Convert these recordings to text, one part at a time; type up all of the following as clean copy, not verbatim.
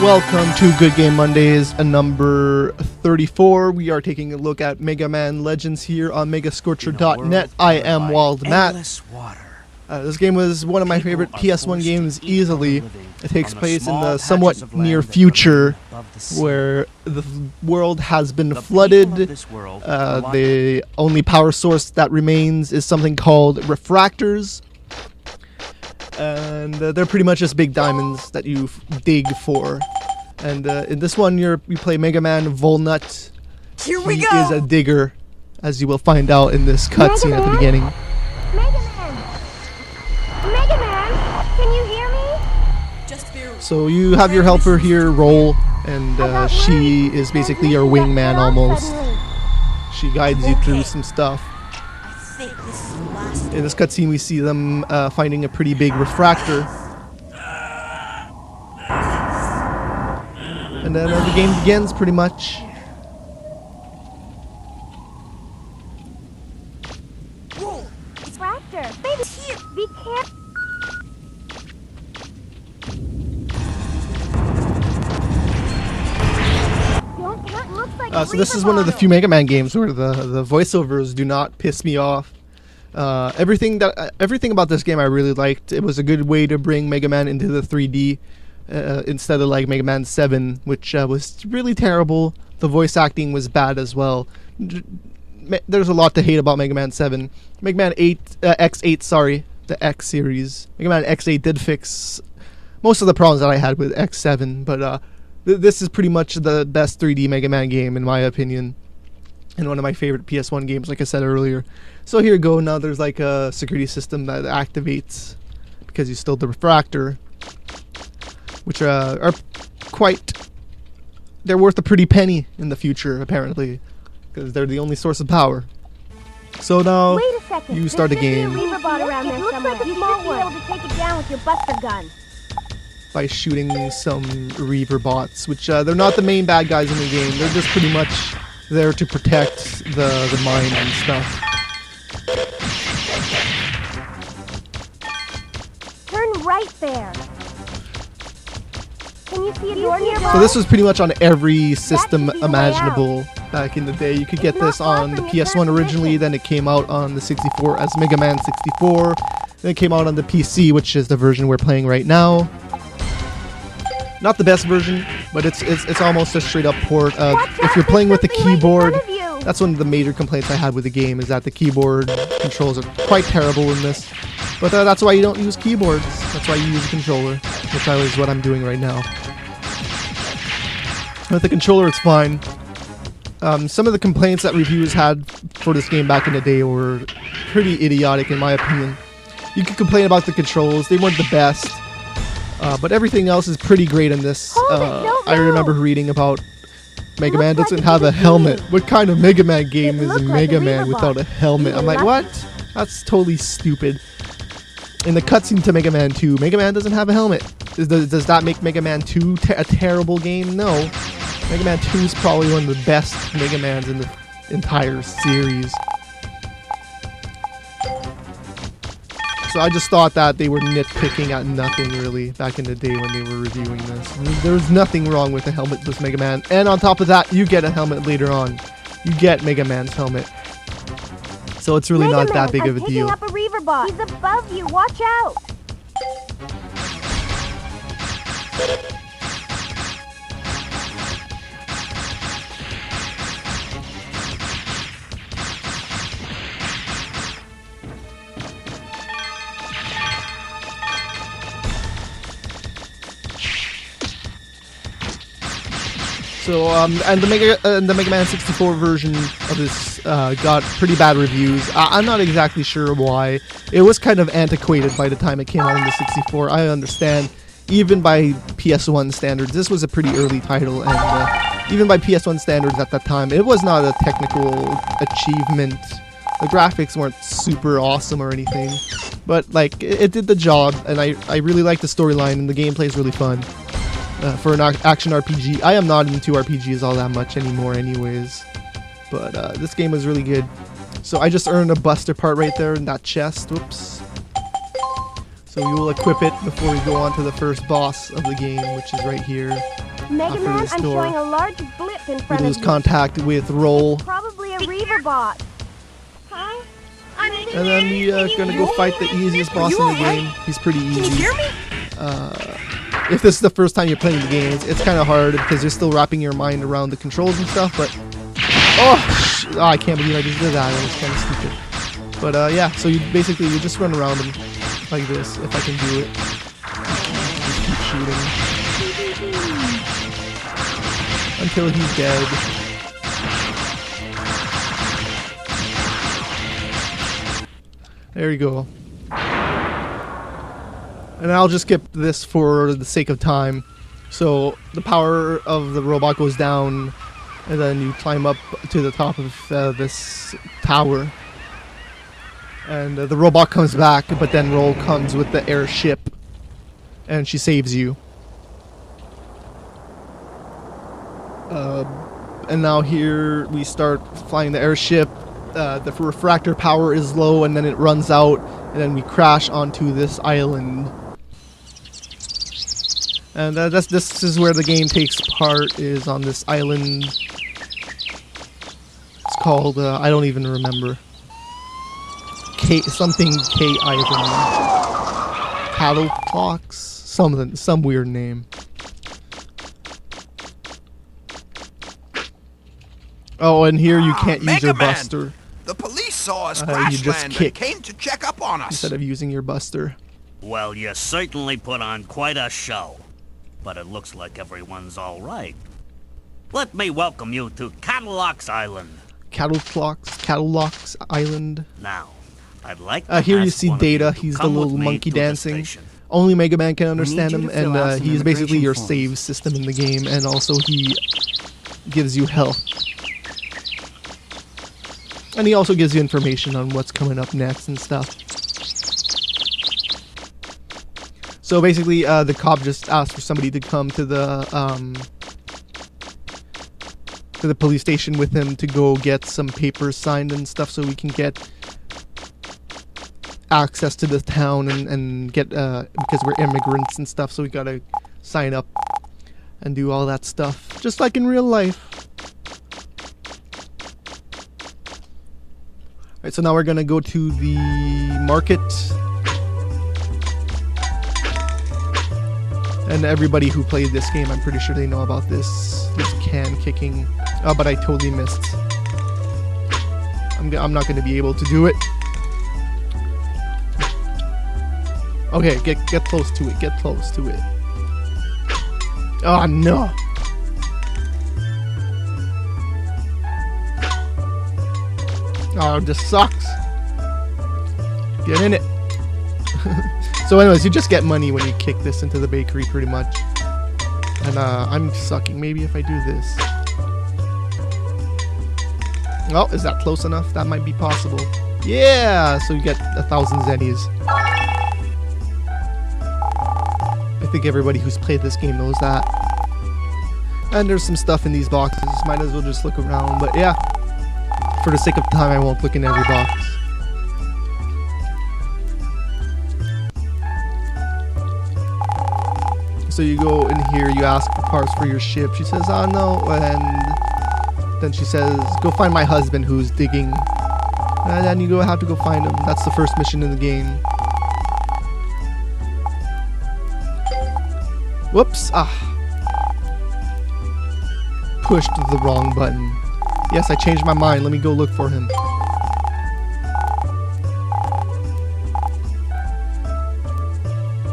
Welcome to Good Game Mondays, number 34. We are taking a look at Mega Man Legends here on Megascorcher.net. I am Wild Matt. This game was one of my favorite PS1 games easily. It takes place in the somewhat near future where the world has been flooded. The only power source that remains is something called refractors. And they're pretty much just big diamonds that you dig for. And in this one, you play Mega Man Volnut. Here we go! He is a digger, as you will find out in this cutscene at the beginning. Mega Man! Mega Man! Can you hear me? So you have your helper here, Roll, and she is basically your wingman almost. She guides you through some stuff. In this cutscene, we see them finding a pretty big refractor. And then the game begins, pretty much. Refractor! Baby, here! Be careful! So this is one of the few Mega Man games where the voiceovers do not piss me off. Everything about this game I really liked. It was a good way to bring Mega Man into the 3D instead of like Mega Man 7, which was really terrible. The voice acting was bad as well. There's a lot to hate about Mega Man 7. Mega Man 8, X8, sorry, the X series. Mega Man X8 did fix most of the problems that I had with X7, but this is pretty much the best 3D Mega Man game in my opinion. And one of my favorite PS1 games, like I said earlier. So here you go. Now there's like a security system that activates because you stole the refractor, which are quite... They're worth a pretty penny in the future, apparently, because they're the only source of power. So now you start the game by shooting some Reaver bots, which they're not the main bad guys in the game. They're just pretty much there to protect the mine and stuff. Turn right there. Can you see a door nearby? So this was pretty much on every system imaginable back in the day. You could get this on the PS1 originally, then it came out on the 64 as Mega Man 64. Then it came out on the PC, which is the version we're playing right now. Not the best version, but it's almost a straight up port. If you're playing with the keyboard, that's one of the major complaints I had with the game, is that the keyboard controls are quite terrible in this. But that's why you don't use keyboards. That's why you use a controller, which is what I'm doing right now. With the controller, it's fine. Some of the complaints that reviewers had for this game back in the day were pretty idiotic in my opinion. You could complain about the controls, they weren't the best. But everything else is pretty great in this. I remember reading about Mega Man doesn't have a helmet. What kind of Mega Man game is a Mega Man without a helmet? I'm like, what? That's totally stupid. In the cutscene to Mega Man 2, Mega Man doesn't have a helmet. Does that make Mega Man 2 a terrible game? No. Mega Man 2 is probably one of the best Mega Mans in the entire series. So I just thought that they were nitpicking at nothing really back in the day when they were reviewing this. There's nothing wrong with the helmet with Mega Man. And on top of that, you get a helmet later on. You get Mega Man's helmet. So it's really not that big of a deal. Up a Reaver bot. He's above you. Watch out. So, and the Mega Man 64 version of this got pretty bad reviews. I'm not exactly sure why. It was kind of antiquated by the time it came out in the 64. I understand, even by PS1 standards, this was a pretty early title, and even by PS1 standards at that time, it was not a technical achievement. The graphics weren't super awesome or anything, but like it did the job, and I really like the storyline, and the gameplay is really fun. For an action RPG. I am not into RPGs all that much anymore anyways, but this game was really good. So I just earned a buster part right there in that chest. Whoops. So So you will equip it before we go on to the first boss of the game, which is right here. Mega After Man, this I'm door. showing a large blip in We front of lose you. contact with Roll, Probably a Reaver bot. Huh? and then we are gonna go fight the easiest boss in the game. He's pretty Can you easy. hear me? If this is the first time you're playing the game, it's kind of hard because you're still wrapping your mind around the controls and stuff. But oh, I can't believe I just did that. It was kind of stupid. But yeah, so you just run around him like this. If I can do it, just keep shooting until he's dead. There you go. And I'll just skip this for the sake of time. So the power of the robot goes down, and then you climb up to the top of this tower. And the robot comes back, but then Roll comes with the airship, and she saves you. And now here we start flying the airship. The refractor power is low, and then it runs out, and then we crash onto this island. And this is where the game takes part, is on this island. It's called, I don't even remember. K Island. Cattle Clocks? Some weird name. Oh, and here you can't use your Mega Man! buster The police saw us you crash just land kick. and came to check up on us. instead of using your buster. Well, you certainly put on quite a show. But it looks like everyone's all right. Let me welcome you to Cadilloc's Island. Cattlelocks Island. Now, I'd like to Here you ask see one of Data. you to He's the come with little me monkey to the dancing. station. Only Mega Man can understand you him, to fill out and some he's basically immigration your forms. save system in the game, and also he gives you health. And he also gives you information on what's coming up next and stuff. So basically, the cop just asked for somebody to come to the police station with him to go get some papers signed and stuff, so we can get access to the town and get because we're immigrants and stuff, so we gotta sign up and do all that stuff, just like in real life. Alright, so now we're gonna go to the market. And everybody who played this game, I'm pretty sure they know about this can kicking. Oh, but I totally missed. I'm not gonna be able to do it. Okay, get close to it. Get close to it. Oh no! Oh, this sucks. Get in it. So anyways, you just get money when you kick this into the bakery, pretty much. And I'm sucking. Maybe if I do this. Oh, is that close enough? That might be possible. Yeah! So you get 1,000 zennies. I think everybody who's played this game knows that. And there's some stuff in these boxes. Might as well just look around. But yeah, for the sake of time, I won't look in every box. So you go in here, you ask for parts for your ship. She says, oh no, and then she says, go find my husband who's digging. And then you have to go find him. That's the first mission in the game. Whoops, pushed the wrong button. Yes, I changed my mind. Let me go look for him.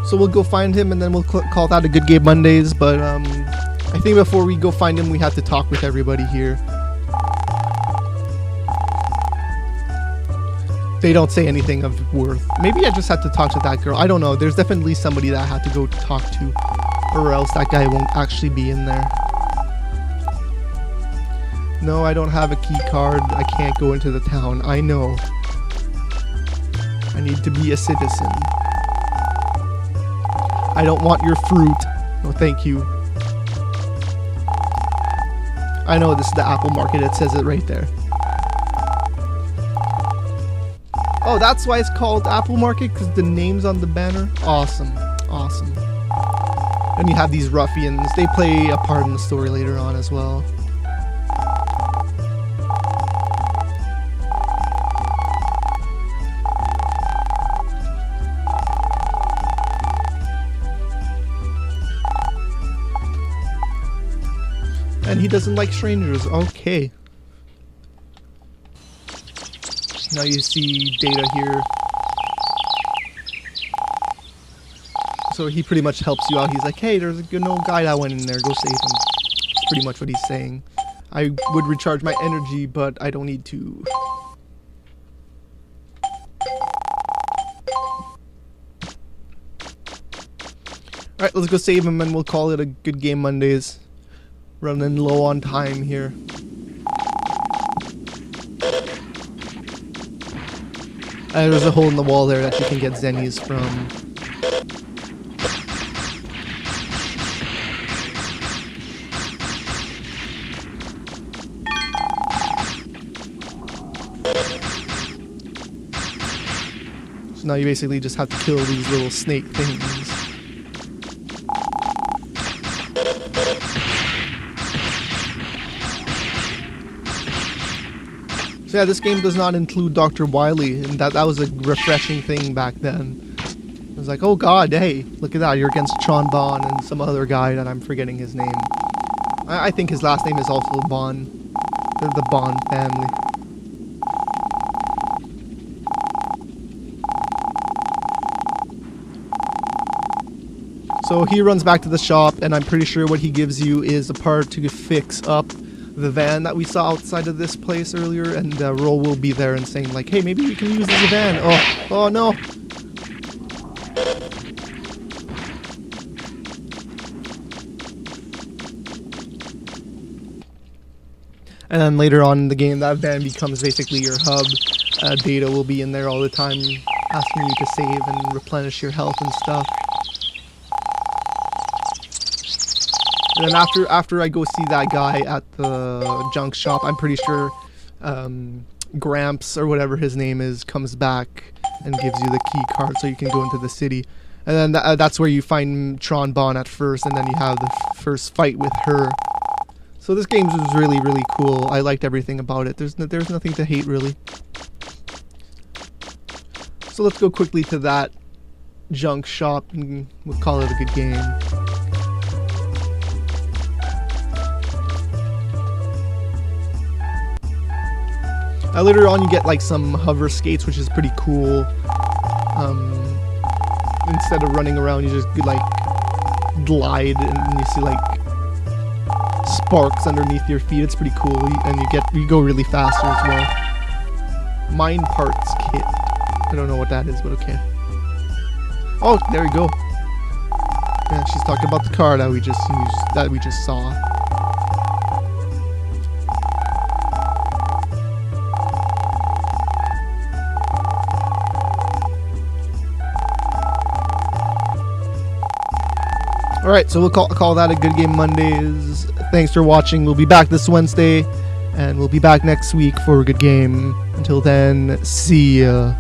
So we'll go find him, and then we'll call that a good game Mondays. But I think before we go find him, we have to talk with everybody here. They don't say anything of worth. Maybe I just had to talk to that girl. I don't know. There's definitely somebody that I had to go talk to, or else that guy won't actually be in there. No, I don't have a key card. I can't go into the town. I know. I need to be a citizen. I don't want your fruit. No, thank you. I know this is the apple market. It says it right there. Oh, that's why it's called Apple Market, because the name's on the banner. Awesome. Awesome. And you have these ruffians. They play a part in the story later on as well. And he doesn't like strangers. Okay. Now you see Data here. So he pretty much helps you out. He's like, hey, there's a good old guy that went in there. Go save him. That's pretty much what he's saying. I would recharge my energy, but I don't need to. Alright, let's go save him and we'll call it a good game Mondays. Running low on time here. There's a hole in the wall there that you can get Zennies from. So now you basically just have to kill these little snake things. So yeah, this game does not include Dr. Wily, and that was a refreshing thing back then. I was like, oh god, hey, look at that, you're against Tron Bonne and some other guy that I'm forgetting his name. I think his last name is also Bonne. They're the Bonne family. So he runs back to the shop, and I'm pretty sure what he gives you is a part to fix up the van that we saw outside of this place earlier, and Roll will be there and saying like, hey, maybe we can use this van. Oh no. And then later on in the game, that van becomes basically your hub. Data will be in there all the time, asking you to save and replenish your health and stuff. And then after I go see that guy at the junk shop, I'm pretty sure Gramps, or whatever his name is, comes back and gives you the key card so you can go into the city. And then that's where you find Tron Bonne at first, and then you have the first fight with her. So this game was really, really cool. I liked everything about it. There's nothing to hate, really. So let's go quickly to that junk shop, and we'll call it a good game. Later on you get like some hover skates, which is pretty cool. Instead of running around, you just like glide, and you see like sparks underneath your feet. It's pretty cool, and you go really faster as well. Mine parts kit. I don't know what that is, but okay. Oh, there we go. Yeah, she's talking about the car that we just used, that we just saw. Alright, so we'll call that a good game Mondays. Thanks for watching. We'll be back this Wednesday, and we'll be back next week for a good game. Until then, see ya.